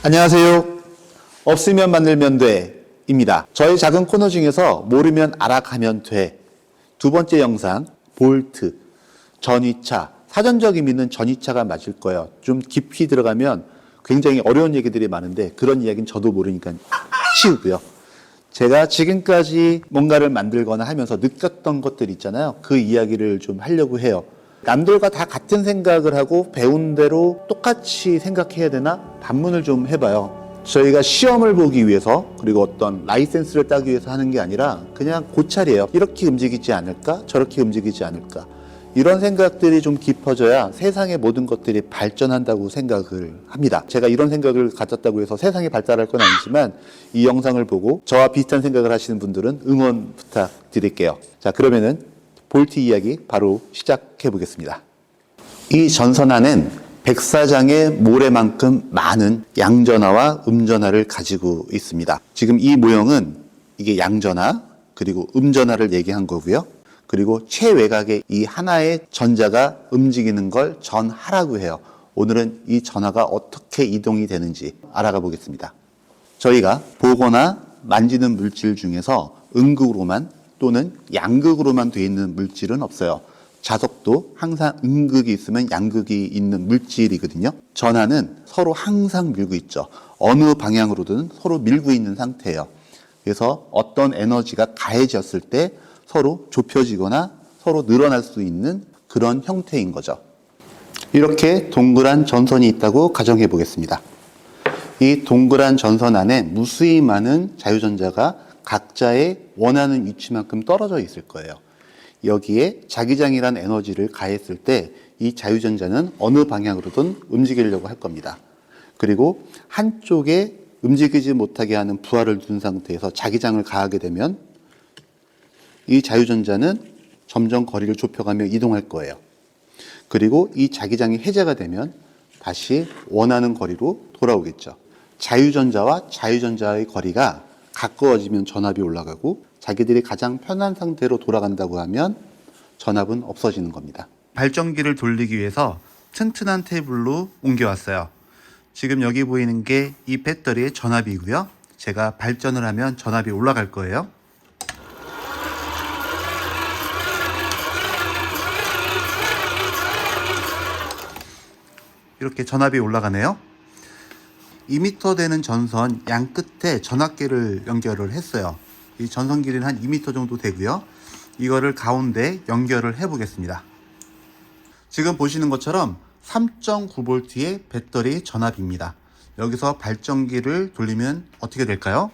안녕하세요. 없으면 만들면 돼입니다. 저희 작은 코너 중에서 모르면 알아가면 돼. 두 번째 영상, 볼트, 전위차. 사전적 의미는 전위차가 맞을 거예요. 좀 깊이 들어가면 굉장히 어려운 얘기들이 많은데 그런 이야기는 저도 모르니까 치우고요. 제가 지금까지 뭔가를 만들거나 하면서 느꼈던 것들 있잖아요. 그 이야기를 좀 하려고 해요. 남들과 다 같은 생각을 하고 배운 대로 똑같이 생각해야 되나? 반문을 좀 해봐요. 저희가 시험을 보기 위해서 그리고 어떤 라이센스를 따기 위해서 하는 게 아니라 그냥 고찰이에요. 이렇게 움직이지 않을까? 저렇게 움직이지 않을까? 이런 생각들이 좀 깊어져야 세상의 모든 것들이 발전한다고 생각을 합니다. 제가 이런 생각을 가졌다고 해서 세상이 발달할 건 아니지만 이 영상을 보고 저와 비슷한 생각을 하시는 분들은 응원 부탁드릴게요. 자, 그러면은 볼트 이야기 바로 시작해 보겠습니다. 이 전선화는 백사장의 모래만큼 많은 양전하와 음전하를 가지고 있습니다. 지금 이 모형은 이게 양전하 그리고 음전하를 얘기한 거고요. 그리고 최외곽에 이 하나의 전자가 움직이는 걸 전하라고 해요. 오늘은 이 전하가 어떻게 이동이 되는지 알아가 보겠습니다. 저희가 보거나 만지는 물질 중에서 음극으로만 또는 양극으로만 되어 있는 물질은 없어요. 자석도 항상 음극이 있으면 양극이 있는 물질이거든요. 전하는 서로 항상 밀고 있죠. 어느 방향으로든 서로 밀고 있는 상태예요. 그래서 어떤 에너지가 가해졌을 때 서로 좁혀지거나 서로 늘어날 수 있는 그런 형태인 거죠. 이렇게 동그란 전선이 있다고 가정해 보겠습니다. 이 동그란 전선 안에 무수히 많은 자유전자가 각자의 원하는 위치만큼 떨어져 있을 거예요. 여기에 자기장이라는 에너지를 가했을 때 이 자유전자는 어느 방향으로든 움직이려고 할 겁니다. 그리고 한쪽에 움직이지 못하게 하는 부하를 둔 상태에서 자기장을 가하게 되면 이 자유전자는 점점 거리를 좁혀가며 이동할 거예요. 그리고 이 자기장이 해제가 되면 다시 원하는 거리로 돌아오겠죠. 자유전자와 자유전자의 거리가 가까워지면 전압이 올라가고 자기들이 가장 편한 상태로 돌아간다고 하면 전압은 없어지는 겁니다. 발전기를 돌리기 위해서 튼튼한 테이블로 옮겨왔어요. 지금 여기 보이는 게 이 배터리의 전압이고요. 제가 발전을 하면 전압이 올라갈 거예요. 이렇게 전압이 올라가네요. 2m 되는 전선 양 끝에 전압계를 연결을 했어요. 이 전선 길이는 한 2m 정도 되고요. 이거를 가운데 연결을 해 보겠습니다. 지금 보시는 것처럼 3.9V의 배터리 전압입니다. 여기서 발전기를 돌리면 어떻게 될까요?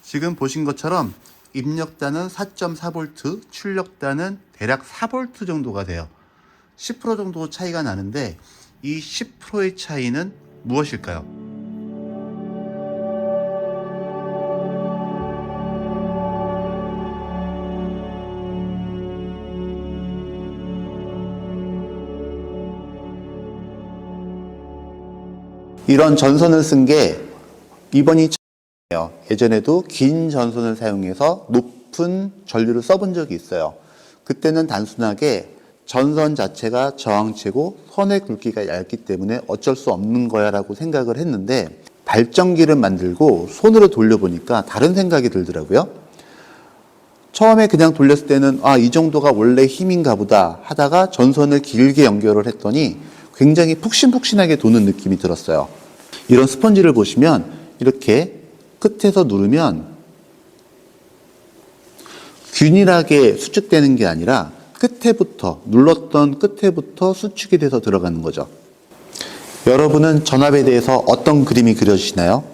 지금 보신 것처럼 입력단은 4.4V, 출력단은 대략 4V 정도가 돼요. 10% 정도 차이가 나는데 이 10%의 차이는 무엇일까요? 이런 전선을 쓴 게 이번이 처음이에요. 예전에도 긴 전선을 사용해서 높은 전류를 써본 적이 있어요. 그때는 단순하게 전선 자체가 저항체고 선의 굵기가 얇기 때문에 어쩔 수 없는 거야 라고 생각을 했는데 발전기를 만들고 손으로 돌려보니까 다른 생각이 들더라고요. 처음에 그냥 돌렸을 때는 이 정도가 원래 힘인가 보다 하다가 전선을 길게 연결을 했더니 굉장히 푹신푹신하게 도는 느낌이 들었어요. 이런 스펀지를 보시면 이렇게 끝에서 누르면 균일하게 수축되는 게 아니라 눌렀던 끝에부터 수축이 돼서 들어가는 거죠. 여러분은 전압에 대해서 어떤 그림이 그려지시나요?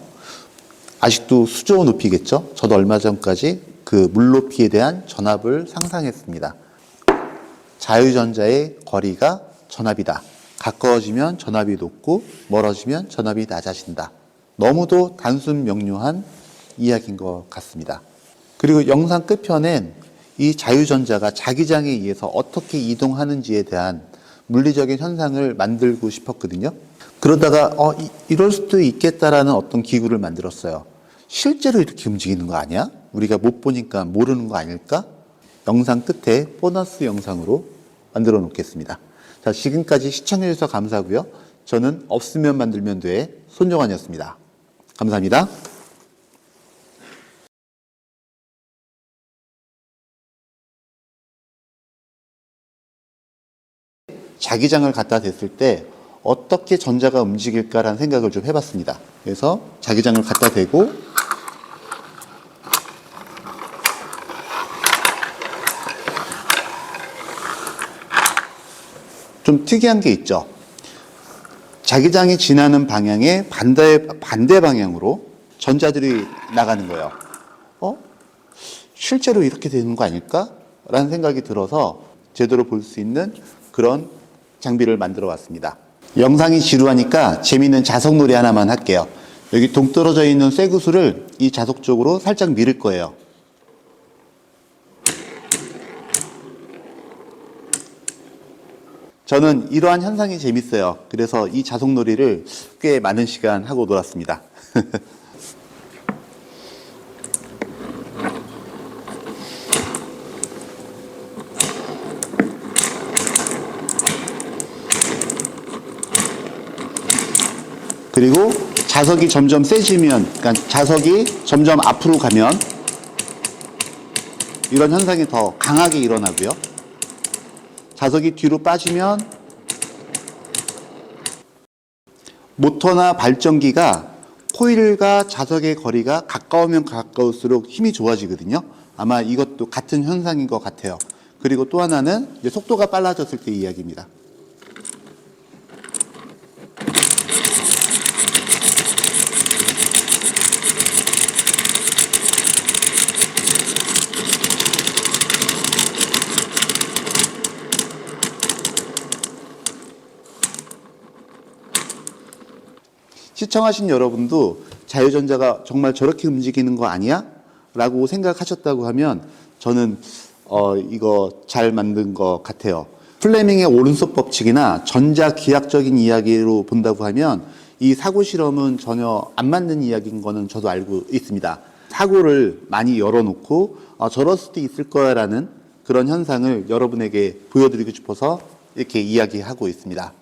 아직도 수조 높이겠죠? 저도 얼마 전까지 그 물 높이에 대한 전압을 상상했습니다. 자유전자의 거리가 전압이다. 가까워지면 전압이 높고 멀어지면 전압이 낮아진다. 너무도 단순 명료한 이야기인 것 같습니다. 그리고 영상 끝편엔 이 자유전자가 자기장에 의해서 어떻게 이동하는지에 대한 물리적인 현상을 만들고 싶었거든요. 그러다가 이럴 수도 있겠다라는 어떤 기구를 만들었어요. 실제로 이렇게 움직이는 거 아니야? 우리가 못 보니까 모르는 거 아닐까? 영상 끝에 보너스 영상으로 만들어 놓겠습니다. 자, 지금까지 시청해 주셔서 감사하고요. 저는 없으면 만들면 돼 손정환이었습니다. 감사합니다. 자기장을 갖다 댔을 때 어떻게 전자가 움직일까라는 생각을 좀 해봤습니다. 그래서 자기장을 갖다 대고 좀 특이한 게 있죠. 자기장이 지나는 방향의 반대 방향으로 전자들이 나가는 거예요. 실제로 이렇게 되는 거 아닐까? 라는 생각이 들어서 제대로 볼 수 있는 그런 장비를 만들어 왔습니다. 영상이 지루하니까 재미있는 자석놀이 하나만 할게요. 여기 동떨어져 있는 쇠구슬을 이 자석 쪽으로 살짝 밀을 거예요. 저는 이러한 현상이 재밌어요. 그래서 이 자석놀이를 꽤 많은 시간 하고 놀았습니다. 그리고 자석이 점점 세지면, 그러니까 자석이 점점 앞으로 가면 이런 현상이 더 강하게 일어나고요. 자석이 뒤로 빠지면 모터나 발전기가 코일과 자석의 거리가 가까우면 가까울수록 힘이 좋아지거든요. 아마 이것도 같은 현상인 것 같아요. 그리고 또 하나는 이제 속도가 빨라졌을 때 이야기입니다. 시청하신 여러분도 자유전자가 정말 저렇게 움직이는 거 아니야? 라고 생각하셨다고 하면 저는 이거 잘 만든 것 같아요. 플레밍의 오른손 법칙이나 전자기하학적인 이야기로 본다고 하면 이 사고 실험은 전혀 안 맞는 이야기인 거는 저도 알고 있습니다. 사고를 많이 열어놓고 저럴 수도 있을 거야라는 그런 현상을 여러분에게 보여드리고 싶어서 이렇게 이야기하고 있습니다.